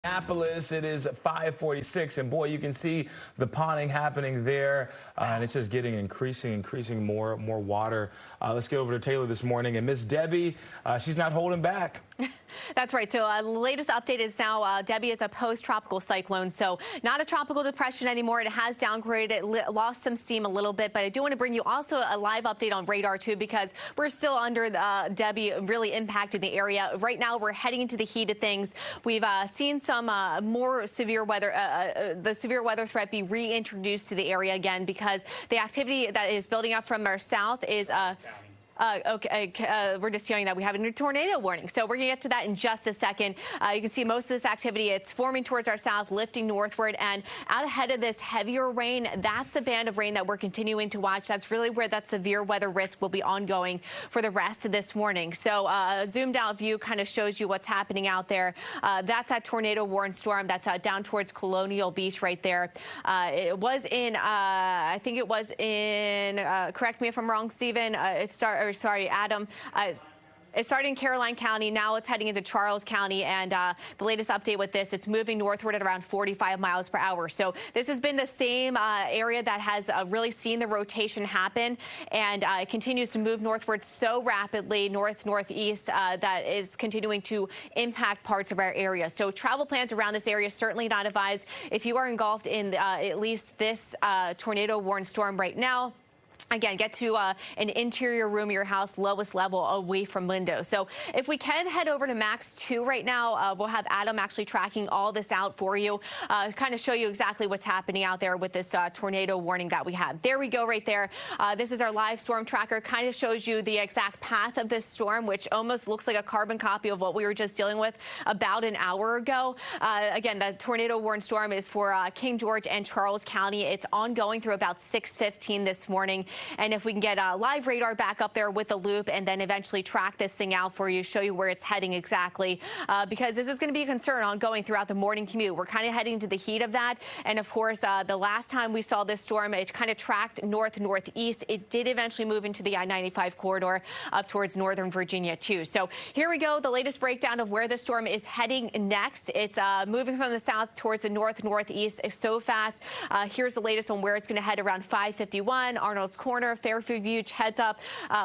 Minneapolis, it is 5:46, and boy, you can see the ponding happening there, and it's just getting increasing more water. Let's get over to Taylor this morning, and Miss Debbie, she's not holding back. That's right. So the latest update is now Debby is a post-tropical cyclone, so not a tropical depression anymore. It has downgraded, it lost some steam a little bit, but I do want to bring you also a live update on radar too, because we're still under Debby really impacting the area. Right now, we're heading into the heat of things. We've seen some more severe weather, the severe weather threat be reintroduced to the area again, because the activity that is building up from our south is we're just hearing that we have a new tornado warning. So we're going to get to that in just a second. You can see most of this activity, it's forming towards our south, lifting northward, and out ahead of this heavier rain, that's the band of rain that we're continuing to watch. That's really where that severe weather risk will be ongoing for the rest of this morning. So a zoomed out view kind of shows you what's happening out there. That's that tornado warning storm that's down towards Colonial Beach right there. It was in, I think it was in, correct me if I'm wrong, Stephen, Adam. It started in Caroline County. Now it's heading into Charles County. And the latest update with this, it's moving northward at around 45 miles per hour. So this has been the same area that has really seen the rotation happen. And it continues to move northward so rapidly, northeast, that it's continuing to impact parts of our area. So travel plans around this area certainly not advised. If you are engulfed in at least this tornado warning storm right now, again, get to an interior room of your house, lowest level, away from windows. So if we can head over to Max 2 right now, we'll have Adam actually tracking all this out for you, kind of show you exactly what's happening out there with this tornado warning that we have. There we go right there. This is our live storm tracker, kind of shows you the exact path of this storm, which almost looks like a carbon copy of what we were just dealing with about an hour ago. Again, the tornado warning storm is for King George and Charles County. It's ongoing through about 6:15 this morning. And if we can get live radar back up there with the loop and then eventually track this thing out for you, show you where it's heading exactly, because this is going to be a concern ongoing throughout the morning commute. We're kind of heading to the heat of that. And of course, the last time we saw this storm, it kind of tracked northeast. It did eventually move into the I-95 corridor up towards northern Virginia too. So here we go. The latest breakdown of where the storm is heading next. It's moving from the south towards the northeast so fast. Here's the latest on where it's going to head around 5:51. Arnold's Corner, Fairview Beach, heads up.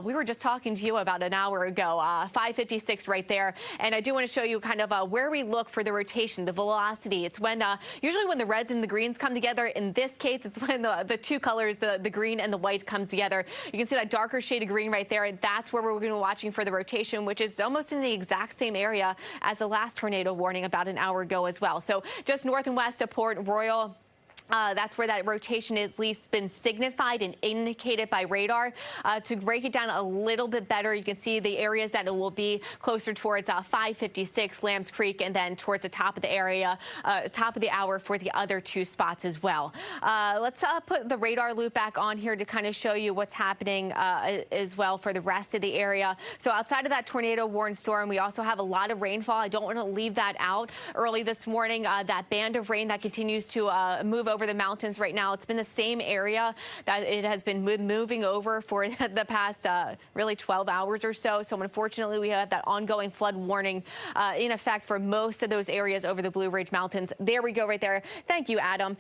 We were just talking to you about an hour ago, 5:56 right there. And I do want to show you kind of where we look for the rotation, the velocity. It's when usually when the reds and the greens come together. In this case, it's when the two colors, the green and the white, comes together. You can see that darker shade of green right there. that's where we're going to be watching for the rotation, which is almost in the exact same area as the last tornado warning about an hour ago as well. So just north and west of Port Royal. That's where that rotation is at least been signified and indicated by radar. To break it down a little bit better, you can see the areas that it will be closer towards 5:56, Lambs Creek, and then towards the top of the area, top of the hour for the other two spots as well. Let's put the radar loop back on here to kind of show you what's happening as well for the rest of the area. So outside of that tornado warning storm, we also have a lot of rainfall. I don't want to leave that out. Early this morning, that band of rain that continues to move over the mountains right now. It's been the same area that it has been moving over for the past really 12 hours or so. So unfortunately, we have that ongoing flood warning in effect for most of those areas over the Blue Ridge Mountains. There we go right there. Thank you, Adam.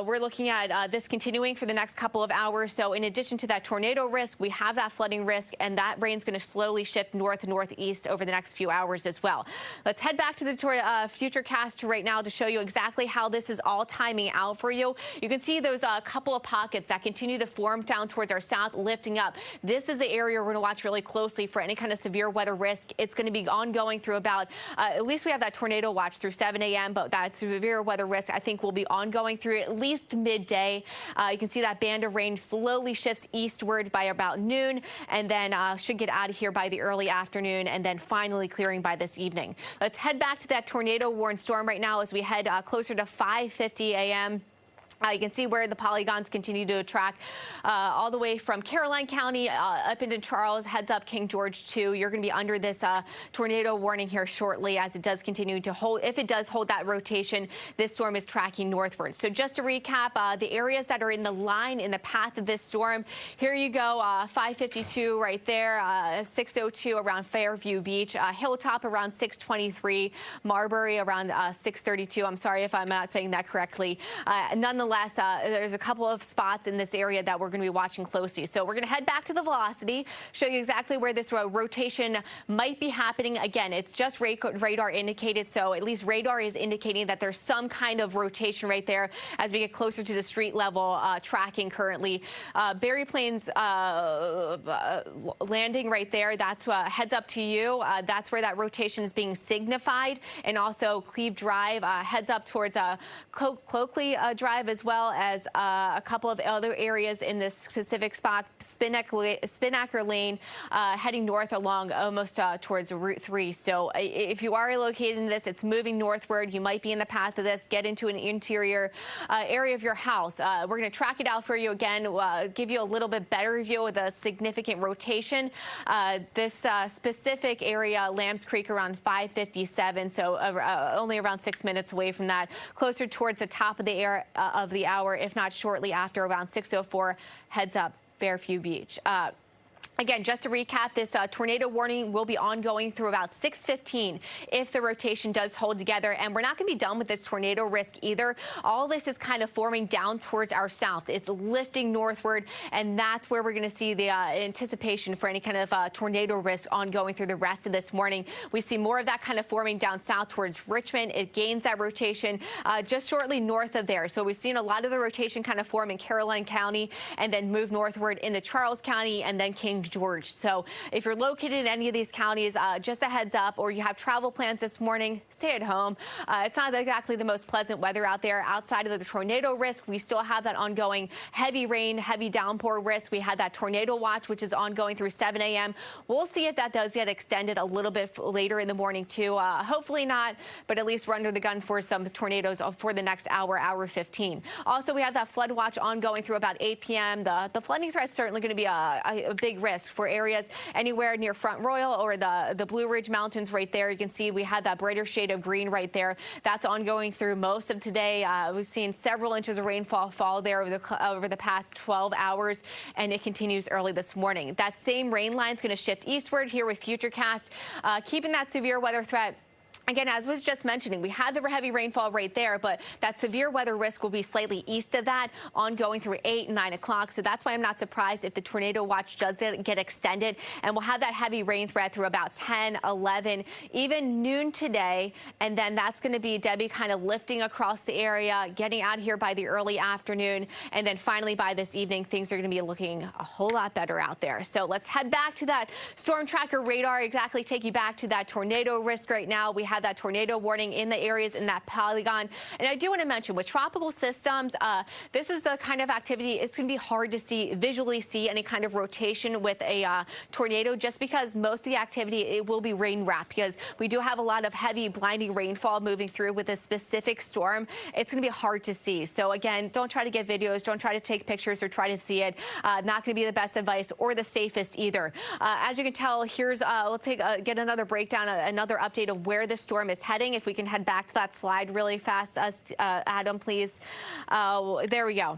We're looking at this continuing for the next couple of hours. So in addition to that tornado risk, we have that flooding risk, and that rain's going to slowly shift northeast over the next few hours as well. Let's head back to the Futurecast right now to show you exactly how this is all timing out for you. You can see those couple of pockets that continue to form down towards our south, lifting up. This is the area we're going to watch really closely for any kind of severe weather risk. It's going to be ongoing through about, at least we have that tornado watch through 7 a.m., but that severe weather risk, I think, will be ongoing through at least midday. You can see that band of rain slowly shifts eastward by about noon, and then should get out of here by the early afternoon, and then finally clearing by this evening. Let's head back to that tornado warning storm right now as we head closer to 5:50 a.m. You can see where the polygons continue to track all the way from Caroline County up into Charles, heads up King George 2. You're going to be under this tornado warning here shortly as it does continue to hold. If it does hold that rotation, this storm is tracking northward. So just to recap, the areas that are in the line, in the path of this storm, here you go, 552 right there, 602 around Fairview Beach, Hilltop around 623, Marbury around 632. I'm sorry if I'm not saying that correctly. Nonetheless, there's a couple of spots in this area that we're going to be watching closely. So we're going to head back to the velocity, show you exactly where this rotation might be happening. Again, it's just radar indicated, so at least radar is indicating that there's some kind of rotation right there as we get closer to the street level tracking currently. Berry Plains landing right there. That's heads up to you. That's where that rotation is being signified. And also Cleve Drive heads up towards Cloakley Drive, as well as a couple of other areas in this specific spot. Spinnaker Lane heading north along almost towards Route 3. So if you are located in this, it's moving northward. You might be in the path of this. Get into an interior area of your house. We're going to track it out for you again, give you a little bit better view with a significant rotation. This specific area, Lambs Creek, around 5:57, so only around 6 minutes away from that. Closer towards the top of the hour, if not shortly after, around 6:04. Heads up, Fairview Beach. Again, just to recap, this tornado warning will be ongoing through about 6:15 if the rotation does hold together. And we're not going to be done with this tornado risk either. All this is kind of forming down towards our south. It's lifting northward, and that's where we're going to see the anticipation for any kind of tornado risk ongoing through the rest of this morning. We see more of that kind of forming down south towards Richmond. It gains that rotation just shortly north of there. So we've seen a lot of the rotation kind of form in Caroline County and then move northward into Charles County and then King George. So if you're located in any of these counties, just a heads up, or you have travel plans this morning, stay at home. It's not exactly the most pleasant weather out there. Outside of the tornado risk, we still have that ongoing heavy rain, heavy downpour risk. We had that tornado watch, which is ongoing through 7 a.m. We'll see if that does get extended a little bit later in the morning too. Hopefully not, but at least we're under the gun for some tornadoes for the next hour 15. Also, we have that flood watch ongoing through about 8 p.m. The flooding threat is certainly going to be a big risk for areas anywhere near Front Royal or the Blue Ridge Mountains right there. You can see we had that brighter shade of green right there. That's ongoing through most of today. We've seen several inches of rainfall fall there over the past 12 hours, and it continues early this morning. That same rain line is going to shift eastward here with Futurecast, keeping that severe weather threat. Again, as was just mentioning, we had the heavy rainfall right there, but that severe weather risk will be slightly east of that, ongoing through 8 and 9 o'clock. So that's why I'm not surprised if the tornado watch does get extended. And we'll have that heavy rain threat through about 10, 11, even noon today. And then that's going to be Debby kind of lifting across the area, getting out here by the early afternoon. And then finally by this evening, things are going to be looking a whole lot better out there. So let's head back to that storm tracker radar, exactly take you back to that tornado risk right now. We have that tornado warning in the areas in that polygon. And I do want to mention, with tropical systems, this is a kind of activity, it's going to be hard to visually see any kind of rotation with a tornado, just because most of the activity, it will be rain wrapped, because we do have a lot of heavy blinding rainfall moving through with a specific storm. It's going to be hard to see. So again, don't try to get videos, don't try to take pictures or try to see it. Not going to be the best advice or the safest either. As you can tell, here's let's get another breakdown, another update of where the storm is heading. If we can head back to that slide really fast, Adam, please. There we go.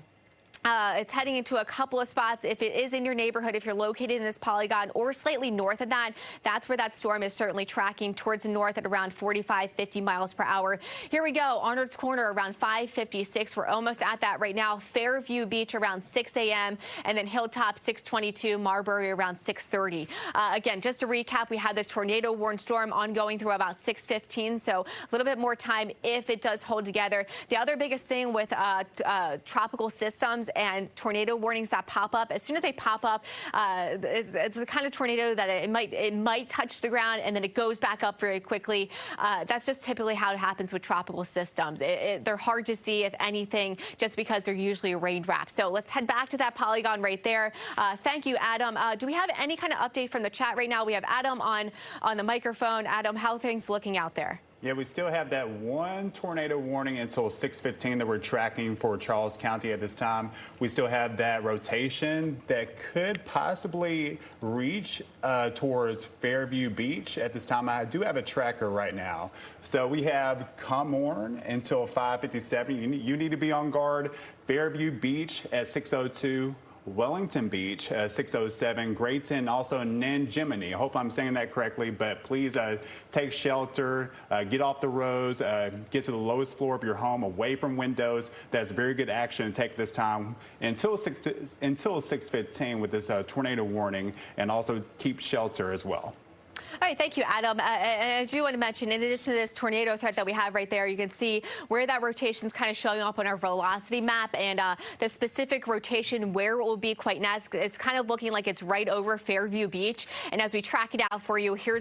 It's heading into a couple of spots. If it is in your neighborhood, if you're located in this polygon or slightly north of that, that's where that storm is certainly tracking towards the north at around 45, 50 miles per hour. Here we go. Arnold's Corner around 5:56. We're almost at that right now. Fairview Beach around 6 a.m. and then Hilltop 6:22, Marbury around 6:30. Again, just to recap, we had this tornado warning storm ongoing through about 6:15, so a little bit more time if it does hold together. The other biggest thing with tropical systems and tornado warnings that pop up, as soon as they pop up, it's the kind of tornado that it might touch the ground and then it goes back up very quickly. That's just typically how it happens with tropical systems. They're hard to see, if anything, just because they're usually rain wrapped. So let's head back to that polygon right there. Thank you, Adam. Do we have any kind of update from the chat right now? We have Adam on the microphone. Adam, how are things looking out there? Yeah, we still have that one tornado warning until 6:15 that we're tracking for Charles County at this time. We still have that rotation that could possibly reach towards Fairview Beach at this time. I do have a tracker right now. So we have Comorn until 5:57. You need to be on guard. Fairview Beach at 6:02. Wellington Beach, 6:07, Grayton, also Nanjimini. I hope I'm saying that correctly, but please take shelter, get off the roads, get to the lowest floor of your home, away from windows. That's very good action to take this time until 6:15 with this tornado warning, and also keep shelter as well. All right, thank you, Adam. And I do want to mention, in addition to this tornado threat that we have right there, you can see where that rotation is kind of showing up on our velocity map, and the specific rotation where it will be quite nice. It's kind of looking like it's right over Fairview Beach. And as we track it out for you, here's